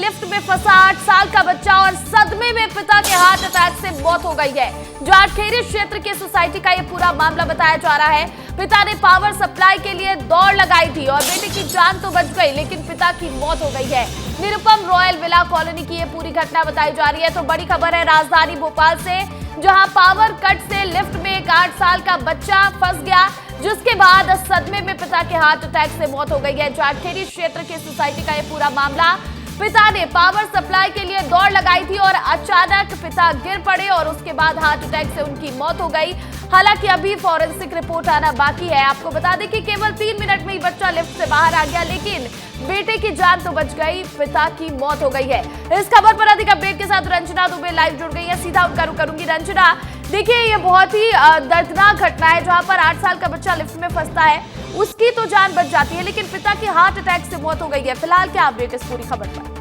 Lift में फंसा 8 साल का बच्चा और सदमे में पिता के हार्ट अटैक से मौत हो गई है। जाटखेरी क्षेत्र के सोसाइटी का यह पूरा मामला बताया जा रहा है। पिता ने पावर सप्लाई के लिए दौड़ लगाई थी और बेटे की जान तो बच गई, लेकिन पिता की मौत हो गई है। निरुपम रॉयल विला कॉलोनी की यह पूरी घटना बताई जा रही है। तो बड़ी खबर है राजधानी भोपाल से, जहां पावर कट से लिफ्ट में एक 8 साल का बच्चा फंस गया, जिसके बाद सदमे में पिता के हार्ट अटैक से मौत हो गई है। जाटखेरी क्षेत्र के सोसाइटी का यह पूरा मामला, पिता ने पावर सप्लाई के लिए दौड़ लगाई थी और अचानक पिता गिर पड़े और उसके बाद हार्ट अटैक से उनकी मौत हो गई। हालांकि अभी फॉरेंसिक रिपोर्ट आना बाकी है। आपको बता दें कि केवल 3 मिनट में ही बच्चा लिफ्ट से बाहर आ गया, लेकिन बेटे की जान तो बच गई, पिता की मौत हो गई है। इस खबर पर अधिक अपडेट के साथ रंजना दुबे लाइव जुड़ गई है, सीधा उनका रुख करूंगी। रंजना, देखिए ये बहुत ही दर्दनाक घटना है, जहां पर 8 साल का बच्चा लिफ्ट में फंसता है, उसकी तो जान बच जाती है, लेकिन पिता की हार्ट अटैक से मौत हो गई है। फिलहाल क्या अपडेट इस पूरी खबर पर?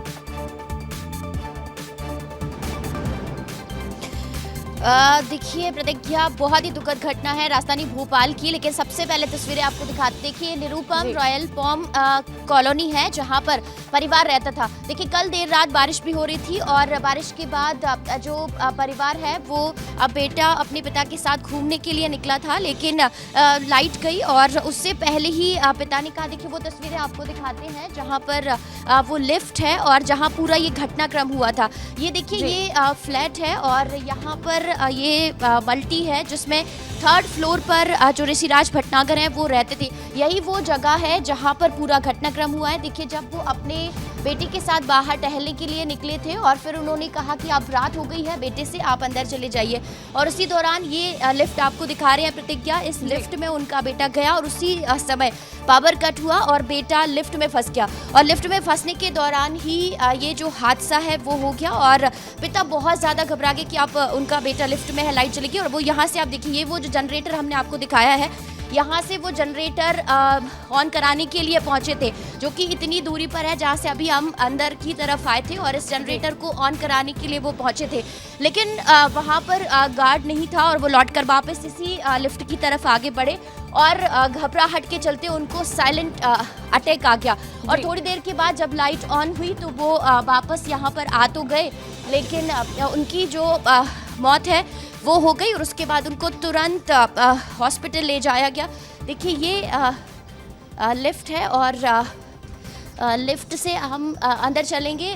देखिए प्रतिज्ञा, बहुत ही दुखद घटना है राजधानी भोपाल की, लेकिन सबसे पहले तस्वीरें आपको दिखाते। देखिए निरुपम रॉयल पॉम कॉलोनी है, जहां पर परिवार रहता था। देखिए कल देर रात बारिश भी हो रही थी और बारिश के बाद जो परिवार है वो बेटा अपने पिता के साथ घूमने के लिए निकला था, लेकिन लाइट गई और उससे पहले ही पिता ने कहा, देखिए वो तस्वीरें आपको दिखाते हैं जहाँ पर वो लिफ्ट है और जहाँ पूरा ये घटनाक्रम हुआ था। ये देखिए ये फ्लैट है और यहाँ पर ये मल्टी है, जिसमें 3rd फ्लोर पर जो ऋषिराज भटनागर हैं वो रहते थे। यही वो जगह है जहाँ पर पूरा घटनाक्रम हुआ है। देखिए जब वो अपने बेटे के साथ बाहर टहलने के लिए निकले थे और फिर उन्होंने कहा कि अब रात हो गई है बेटे से, आप अंदर चले जाइए, और उसी दौरान ये लिफ्ट आपको दिखा रहे हैं प्रतिज्ञा, इस लिफ्ट में उनका बेटा गया और उसी समय पावर कट हुआ और बेटा लिफ्ट में फंस गया। और लिफ्ट में फंसने के दौरान ही ये जो हादसा है वो हो गया और पिता बहुत ज़्यादा घबरा गए कि आप उनका बेटा लिफ्ट में है, लाइट चलेगी। और वो यहाँ से आप देखिए, ये वो जो जनरेटर हमने आपको दिखाया है, यहाँ से वो जनरेटर ऑन कराने के लिए पहुँचे थे, जो कि इतनी दूरी पर है जहाँ से अभी हम अंदर की तरफ आए थे, और इस जनरेटर को ऑन कराने के लिए वो पहुँचे थे, लेकिन वहाँ पर गार्ड नहीं था और वो लौटकर वापस इसी लिफ्ट की तरफ आगे बढ़े और घबराहट के चलते उनको साइलेंट अटैक आ गया। और थोड़ी देर के बाद जब लाइट ऑन हुई तो वो वापस यहाँ पर आ तो गए, लेकिन उनकी जो मौत है वो हो गई और उसके बाद उनको तुरंत हॉस्पिटल ले जाया गया। देखिए ये लिफ्ट है और लिफ्ट से हम अंदर चलेंगे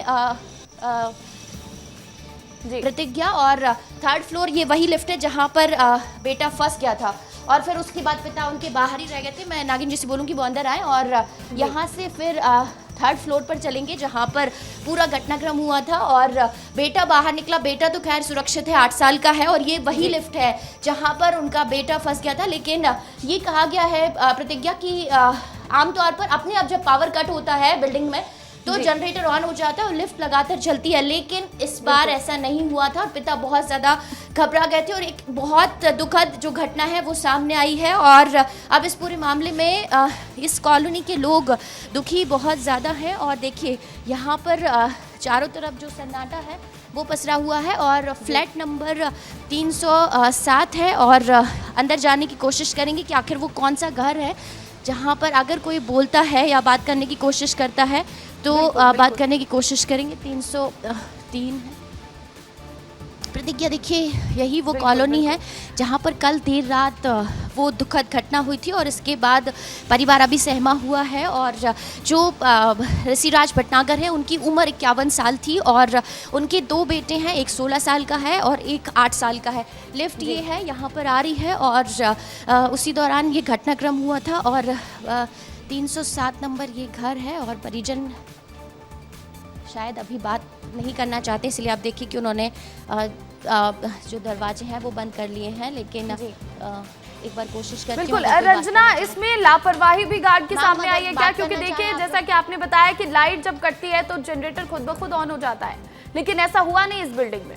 प्रतिज्ञा, और 3rd फ्लोर ये वही लिफ्ट है जहाँ पर बेटा फंस गया था और फिर उसके बाद पिता उनके बाहर ही रह गए थे। मैं नागिन जी से बोलूँगी वो अंदर आए और यहाँ से फिर 3rd फ्लोर पर चलेंगे जहाँ पर पूरा घटनाक्रम हुआ था और बेटा बाहर निकला। बेटा तो खैर सुरक्षित है, 8 साल का है, और ये वही लिफ्ट है जहाँ पर उनका बेटा फंस गया था। लेकिन ये कहा गया है प्रतिज्ञा कि आमतौर पर अपने अब जब पावर कट होता है बिल्डिंग में तो जनरेटर ऑन हो जाता है और लिफ्ट लगातार चलती है, लेकिन इस बार ऐसा नहीं हुआ था और पिता बहुत ज़्यादा घबरा गए थे और एक बहुत दुखद जो घटना है वो सामने आई है। और अब इस पूरे मामले में इस कॉलोनी के लोग दुखी बहुत ज़्यादा हैं और देखिए यहाँ पर चारों तरफ जो सन्नाटा है वो पसरा हुआ है और फ्लैट नंबर 307 है और अंदर जाने की कोशिश करेंगे कि आखिर वो कौन सा घर है जहाँ पर अगर कोई बोलता है या बात करने की कोशिश करता है तो बात करने की कोशिश करेंगे। 303 है प्रतिज्ञा। देखिए यही वो कॉलोनी है जहाँ पर कल देर रात वो दुखद घटना हुई थी और इसके बाद परिवार अभी सहमा हुआ है और जो ऋषिराज भटनागर है उनकी उम्र 51 साल थी और उनके 2 बेटे हैं, एक 16 साल का है और एक 8 साल का है। लिफ्ट ये है यहाँ पर आ रही है और उसी दौरान ये घटनाक्रम हुआ था और 307 नंबर ये घर है और परिजन शायद अभी बात नहीं करना चाहते, इसलिए आप देखिए कि उन्होंने जो दरवाजे हैं वो बंद कर लिए हैं, लेकिन एक बार कोशिश करती हूँ। बिल्कुल रंजना, इसमें लापरवाही भी गार्ड के सामने आई है क्या? क्योंकि देखिए जैसा कि आपने बताया कि लाइट जब कटती है तो जनरेटर खुद ब खुद ऑन हो जाता है, लेकिन ऐसा हुआ नहीं इस बिल्डिंग में।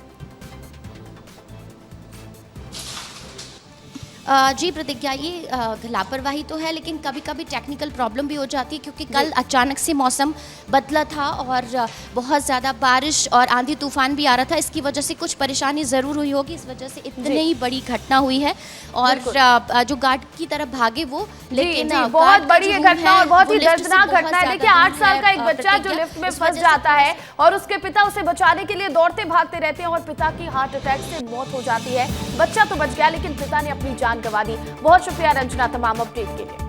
जी प्रतिज्ञा, ये लापरवाही तो है, लेकिन कभी कभी टेक्निकल प्रॉब्लम भी हो जाती है, क्योंकि कल अचानक से मौसम बदला था और बहुत ज़्यादा बारिश और आंधी तूफान भी आ रहा था। इसकी वजह से कुछ परेशानी ज़रूर हुई होगी, इस वजह से इतनी ही बड़ी घटना हुई है। और जो गार्ड की तरफ भागे वो, लेकिन बहुत बड़ी ये घटना और बहुत ही दर्दनाक घटना है। देखिए 8 साल का एक बच्चा जो लिफ्ट में फंस जाता है और उसके पिता उसे बचाने के लिए दौड़ते भागते रहते हैं और पिता की हार्ट अटैक से मौत हो जाती है। बच्चा तो बच गया, लेकिन पिता ने अपनी जान गंवा दी। बहुत शुक्रिया रंजना तमाम अपडेट के लिए।